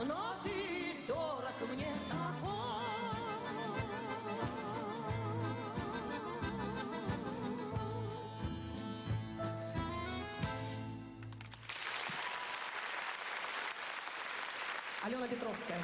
но ты дорог мне такой. Алена Петровская.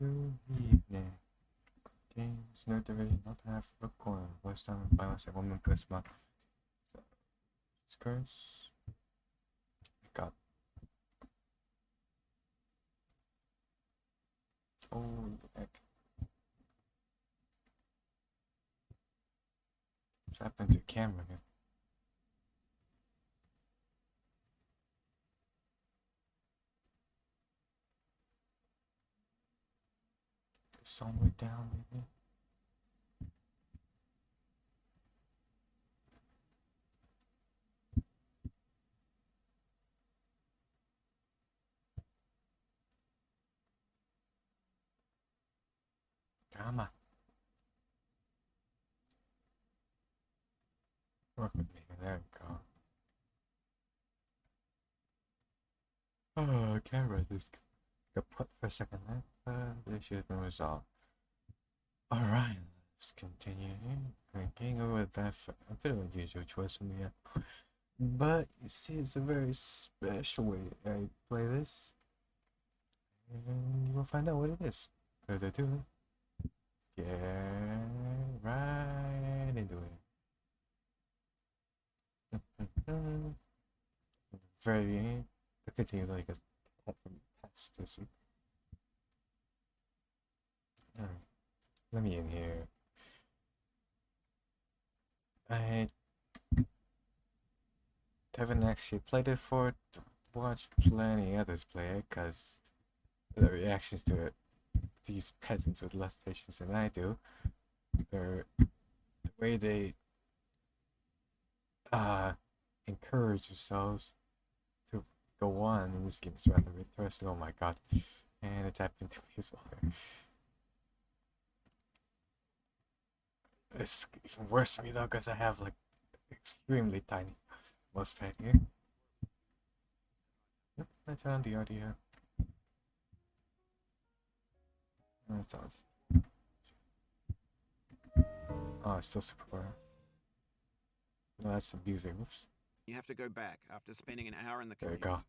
Evening. Games no division not have record. West Ham by myself 1 per month. Scores. God. Oh the heck. What's happened to the camera here? Somewhere down maybe. Drama. Work with me. There we go. Oh, camera this got put for a second there, but the issue has been resolved. Alright, let's continue. Getting over that a bit of a usual choice for me, yeah. But you see, it's a very special way I play this, and you will find out what it is. Further ado, get right into it. Very to continue like a test to see. Alright, let me in here. I haven't actually played it for to watch plenty others play it because the reactions to it, these peasants with less patience than I do, or the way they encourage themselves to go on in this game is rather interesting. Oh my god. And it's happened to me as well. It's even worse for me though because I have like extremely tiny mouse pad here. Yep, I turn on the audio. That sounds. Oh, it's still super poor. No, that's the music. Whoops. You have to go back after spending an hour in the There we casino. go.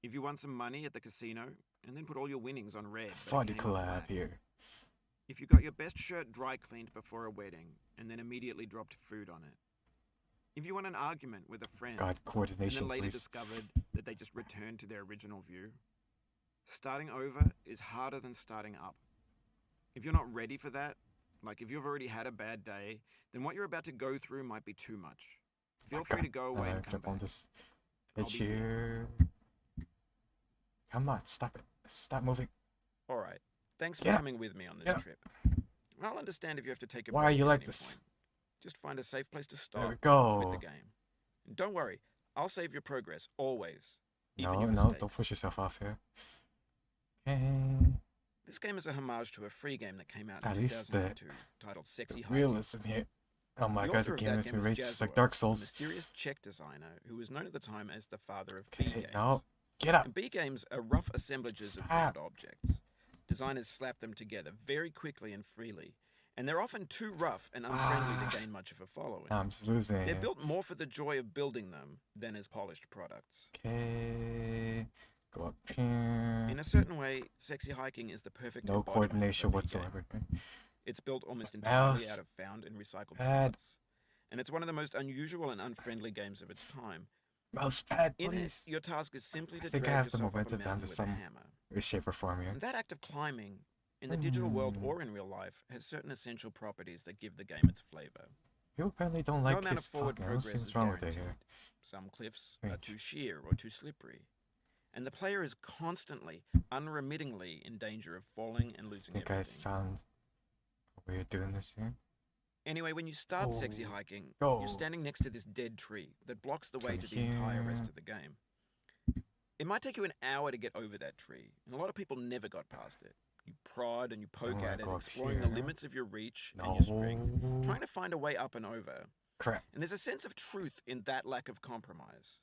If you won some money at the casino, and then put all your winnings on red. Funny collab here. If you got your best shirt dry cleaned before a wedding, and then immediately dropped food on it. If you won an argument with a friend, God, coordination, and then later please. discovered that they just returned to their original view. Starting over is harder than starting up. If you're not ready for that, like if you've already had a bad day, then what you're about to go through might be too much. Feel free to go away and come back. On this edge here. Come on, stop it. Stop moving. Alright, thanks for coming with me on this trip. I'll understand if you have to take a break. Why are you like this? Point. Just find a safe place to stop. There we go. With the game. And don't worry, I'll save your progress, always. No, don't push yourself off here. Okay. This game is a homage to a free game that came out in 2002, titled Sexy Hiking. Realism here. Oh my god, the game makes me rage. It's like Dark Souls. A mysterious Czech designer who was known at the time as the father of B games. No, get up. And B games are rough assemblages of round objects. Designers slap them together very quickly and freely, and they're often too rough and unfriendly to gain much of a following. I'm just losing. They're built more for the joy of building them than as polished products. Okay, go up here. In a certain way, Sexy Hiking is the perfect no coordination whatsoever. It's built almost entirely Mouse. out of found and recycled Pad. parts, and it's one of the most unusual and unfriendly games of its time. Mouse pad, In it, please. your task is simply I to think I drag have to yourself up momentum a down mountain to with a some hammer. way, shape, or form here. And that act of climbing, in the digital world or in real life, has certain essential properties that give the game its flavor. You apparently don't No like amount of his forward talking. I don't see progress what's is wrong with it guaranteed. here. Some cliffs are Strange. too sheer or too slippery, and the player is constantly, unremittingly in danger of falling and I losing think I everything. found a way of doing this here. Anyway, when you start sexy Go. hiking, Go. you're standing next to this dead tree that blocks the way From to the entire rest here. of the game. It might take you an hour to get over that tree, and a lot of people never got past it. You prod and you poke wanna at it, go up exploring the here. limits of your reach and your strength, No. trying to find a way up and over. Crap. And there's a sense of truth in that lack of compromise.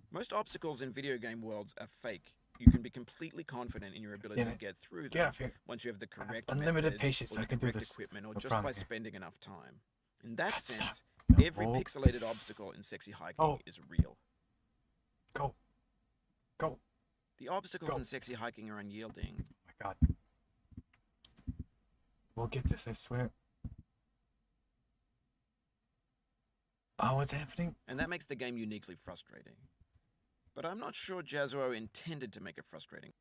Most obstacles in video game worlds are fake. You can be completely confident in your ability to get through Get them up here. once you have the I have correct unlimited method patience. or I the can do correct this. equipment, or No just problem by here. spending enough time. In that God, stop. sense, No. every pixelated obstacle in sexy hiking Oh. is real. Go. Go. The obstacles Go. in sexy hiking are unyielding. Oh my god. We'll get this, I swear. Oh, what's happening? And that makes the game uniquely frustrating. But I'm not sure Jazuo intended to make it frustrating.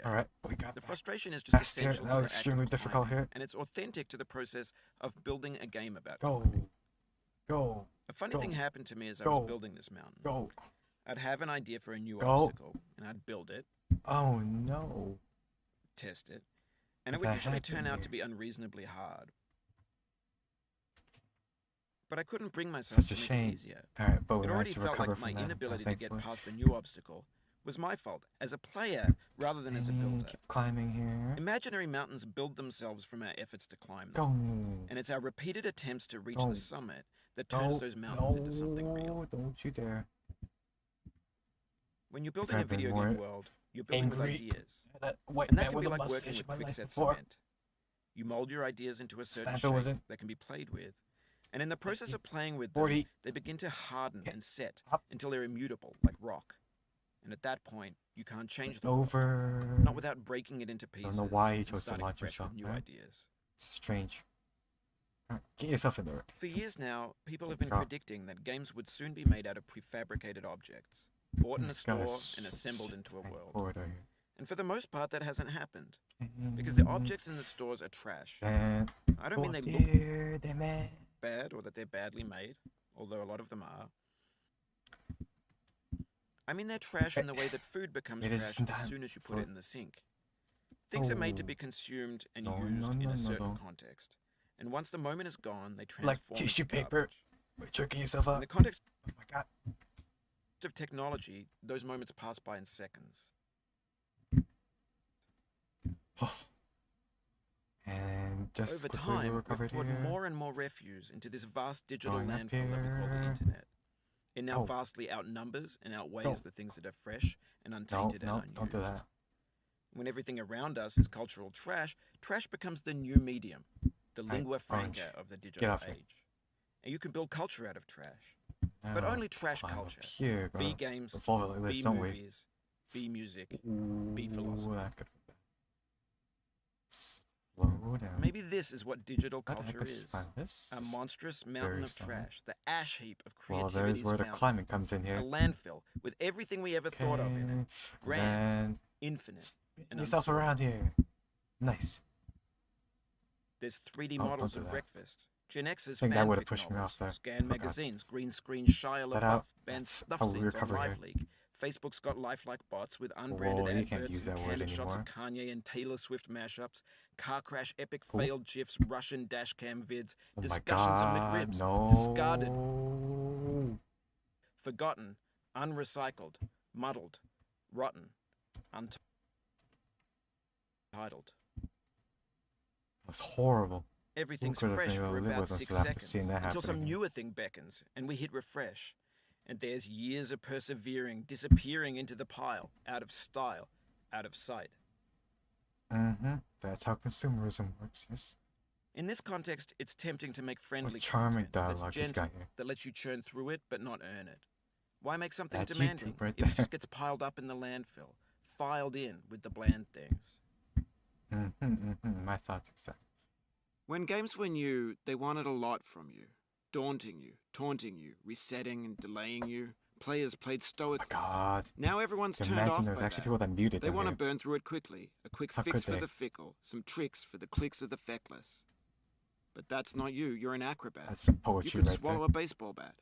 Alright, we got The that. frustration is just Fast here. essential That to was the act of extremely difficult climbing, here. and it's authentic to the process of building a game about Go. climbing. Go. A funny Go. thing happened to me as I Go. was building this mountain. Go. I'd have an idea for a new Go. obstacle, and I'd build it, Oh no. test it, and it What's would usually happening turn out here? to be unreasonably hard. But I couldn't bring myself Such a to make shame. it easier. Alright, but we It already managed to felt recover like my from that. inability to get thankfully. past the new obstacle was my fault as a player rather than as a builder. Keep climbing here. Imaginary mountains build themselves from our efforts to climb them. Go. And it's our repeated attempts to reach Go. the summit that turns those mountains into something real. No, don't you dare. When you're building a I've been video more game world, you're building with angry ideas. That white And that man can with be a like working mustache in my with life quickset before. cement. You mold your ideas into a certain Stamper was shape in. that can be played with. And in the process of playing with 40. them, they begin to harden Get and set up. until they're immutable, like rock. And at that point, you can't change them. Over. Not without breaking it into pieces. know why he and chose to starting launch fresh with himself, new man. ideas. Strange. Alright, get yourself in there. For years now, people have been God. predicting that games would soon be made out of prefabricated objects, bought in a store and assembled into a world. Corridor here. And for the most part, that hasn't happened. Because the objects in the stores are trash. And I don't mean they look here, they man. bad or that they're badly made, although a lot of them are. I mean they're trash in the way that food becomes It is trash not as soon as you put for- it in the sink. Things are made to Oh. be consumed and No, used no, in no, a no, certain no. context. And once the moment is gone, they transform Like into tissue paper. garbage. We're jerking yourself In up. the context Oh my god. of technology, those moments pass by in seconds. And just Over quickly we time, we've recovered poured here. more and more refuse into this vast digital Going up landfill that we call the here. internet. It now Oh. vastly outnumbers and outweighs Go. the things that are fresh and No, untainted no, and unused. don't do that. When everything around us is cultural trash, trash becomes the new medium, the Alright, lingua orange. franca of the Get digital off here. age. And you can build culture out of trash. But Now, only trash climb up culture. Here, B gonna games, revolve it like B this, don't we? movies, B music. Ooh, philosophy. that could be bad. Slow down. Maybe this is what digital What the heck culture is is. fine? This A is- monstrous mountain very of similar. trash, the ash heap of well, there's creativity's where the fountain. climbing comes in A here. landfill with everything we ever thought of in it. Grand, And infinite. spin and yourself uncertain. around here. Nice. There's 3D Oh, don't models do of that. breakfast. Gen X's think that would've fanfic pushed me novels, off there. Scan Oh, God. magazines, green screen Shia That LaBeouf, out. banned That's stuff how we scenes on recover here. Live League. Facebook's got lifelike bots with unbranded Whoa, you can't adverts use and that word candid shots of anymore. Kanye and Taylor Swift mashups, car crash epic Cool. failed GIFs, Russian dashcam vids, Oh my discussions on god, McRibs, no. discarded, forgotten, unrecycled, muddled, rotten, untitled. That's horrible. Everything's could've fresh been able for to live about with us 6 after seconds seeing that until some happening. newer thing beckons and we hit refresh. And there's years of persevering, disappearing into the pile, out of style, out of sight. That's how consumerism works, yes. In this context, it's tempting to make friendly What charming content that's dialogue he's gentle, got here. that lets you churn through it but not earn it. Why make something That's demanding YouTube right if it there. just gets piled up in the landfill, filed in with the bland things? My thoughts exactly. When games were new, they wanted a lot from you. Daunting you, taunting you, resetting and delaying you. Players played Oh my stoically. god. Now everyone's turned Imagine off there's by actually that. people that muted They them want to here. burn through it quickly. A quick How fix could for they? the fickle. Some tricks for the clicks of the feckless. But that's not you. You're an acrobat. That's some You poetry could right swallow there. a baseball bat.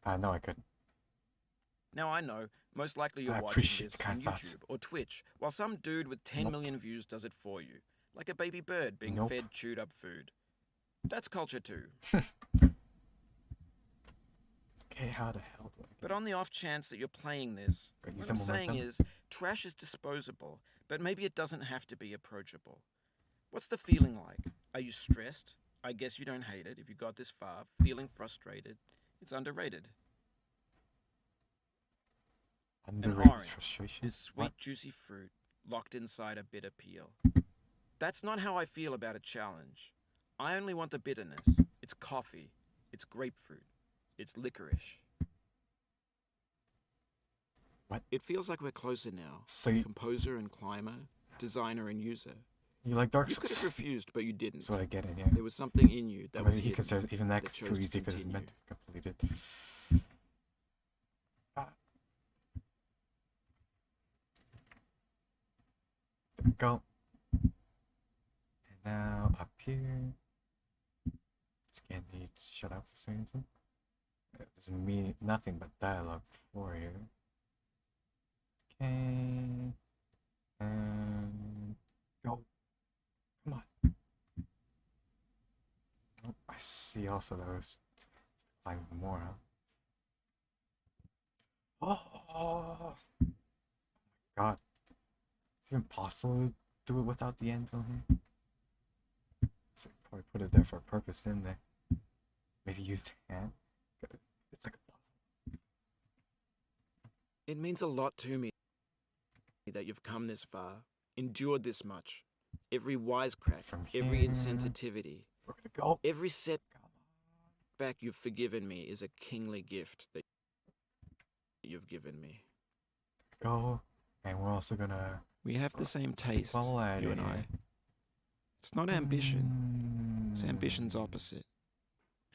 I know I could. Now I know, most likely you're I watching appreciate this the kind on thoughts. YouTube or Twitch, while some dude with 10 Nope. million views does it for you. Like a baby bird being Nope. fed chewed up food. That's culture too. Okay, how the hell do I But on the off chance that you're playing this, Got you what some I'm saying momentum? is, trash is disposable, but maybe it doesn't have to be approachable. What's the feeling like? Are you stressed? I guess you don't hate it if you got this far. Feeling frustrated? It's underrated. Underrated orange frustration? Is sweet, What? juicy fruit locked inside a bitter peel. That's not how I feel about a challenge. I only want the bitterness. It's coffee. It's grapefruit. It's licorice. What? It feels like we're closer now. So you Composer and climber, designer and user. like Dark You could Souls? have refused, but you didn't. That's what I get in here. There was something in you that Or was maybe he hidden, considers even that that's chose too to easy because it's meant continue. to be completed. There we go. And now up here. Scan needs shut up for some reason. There's nothing but dialogue before here. Okay. And go. Come on. Oh, I see also there was climbing more, huh? Oh god. It's even possible to do it without the anvil here. So probably put it there for a purpose, didn't they? Maybe use the hand. It's like a puzzle. It means a lot to me that you've come this far, endured this much. Every wisecrack, From every here, insensitivity, we're gonna go. every setback Come on. you've forgiven me is a kingly gift that you've given me. Go. And we're also gonna We have the same sneak taste, all out you of and I. here. It's not ambition. It's ambition's Mm. opposite.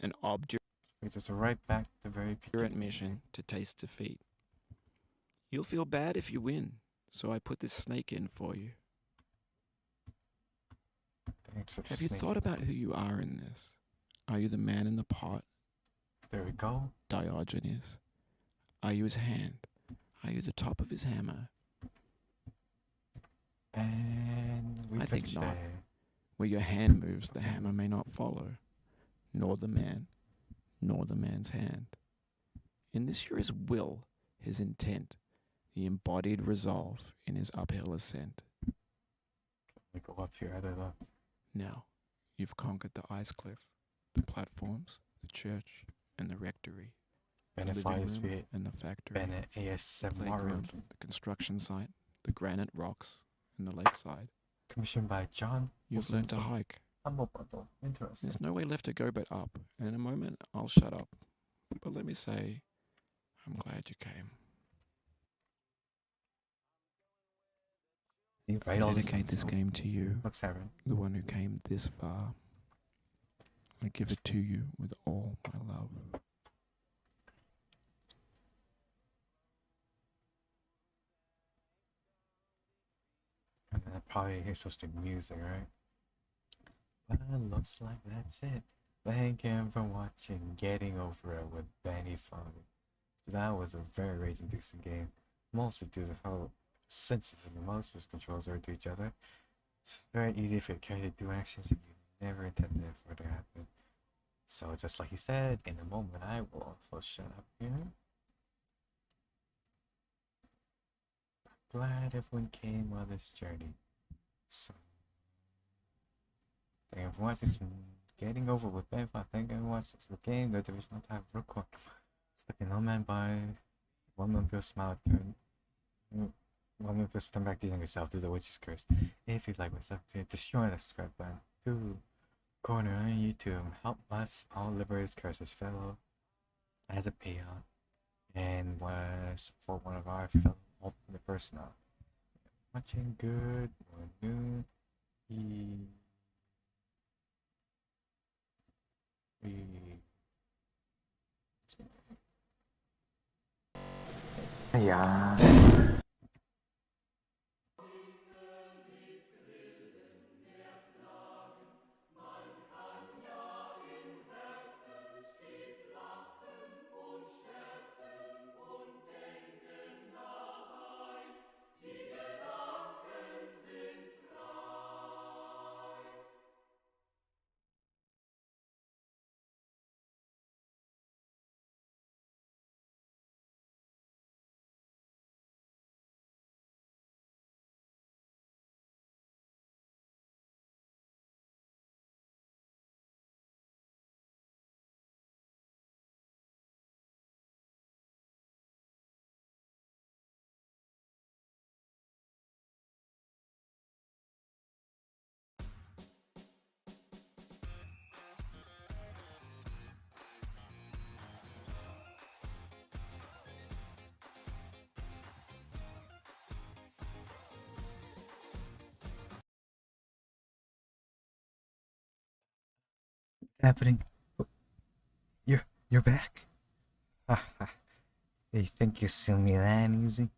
An obdurate Which is right back to the very beginning. mission to taste defeat. You'll feel bad if you win, so I put this snake in for you. Thanks for the Have you snake. thought about who you are in this? Are you the man in the pot, There we go. Diogenes? Are you his hand? Are you the top of his hammer? And we I think finished not. there. Where your hand moves, the hammer may not follow, nor the man, nor the man's hand. In this you're his will, his intent, the embodied resolve in his uphill ascent. We go up here either though. Now, you've conquered the ice cliff, the platforms, the church, and the rectory, the living Benefice room v and the factory, Bene ASMR playground, the construction site, the granite rocks, and the lakeside. commissioned by John. You've learned to hike. Humble bundle. Interesting. There's no way left to go but up, and in a moment I'll shut up. But let me say, I'm glad you came. You I write all dedicate these this game to you, Looks Aaron. the one who came this far. I give it to you with all my love. And then probably he's supposed to do music, right? Well, looks like that's it. Thank him for watching Getting Over It with Benny Foggy. That was a very rage-inducing game, mostly due to how sensitive the mouse controls are to each other. It's very easy for your character to do actions that you never intended for to happen. So just like he said, in a moment I will also shut up here. Glad everyone came on this journey. So thank you for watching some Getting Over with Ben. Thank you for watching this game, the divisional type Rook. Stuck in no man by one man feels smile turn. One man feels turn back to yourself through the witch's curse. If you like what's up to destroy the subscribe button. 2 corner on YouTube. Help us all liberate his curses fellow as a payout. And support one of our fellow ultimate personnel. watching good or new. Ja. Happening? You're back? Hey, think you see me that easy?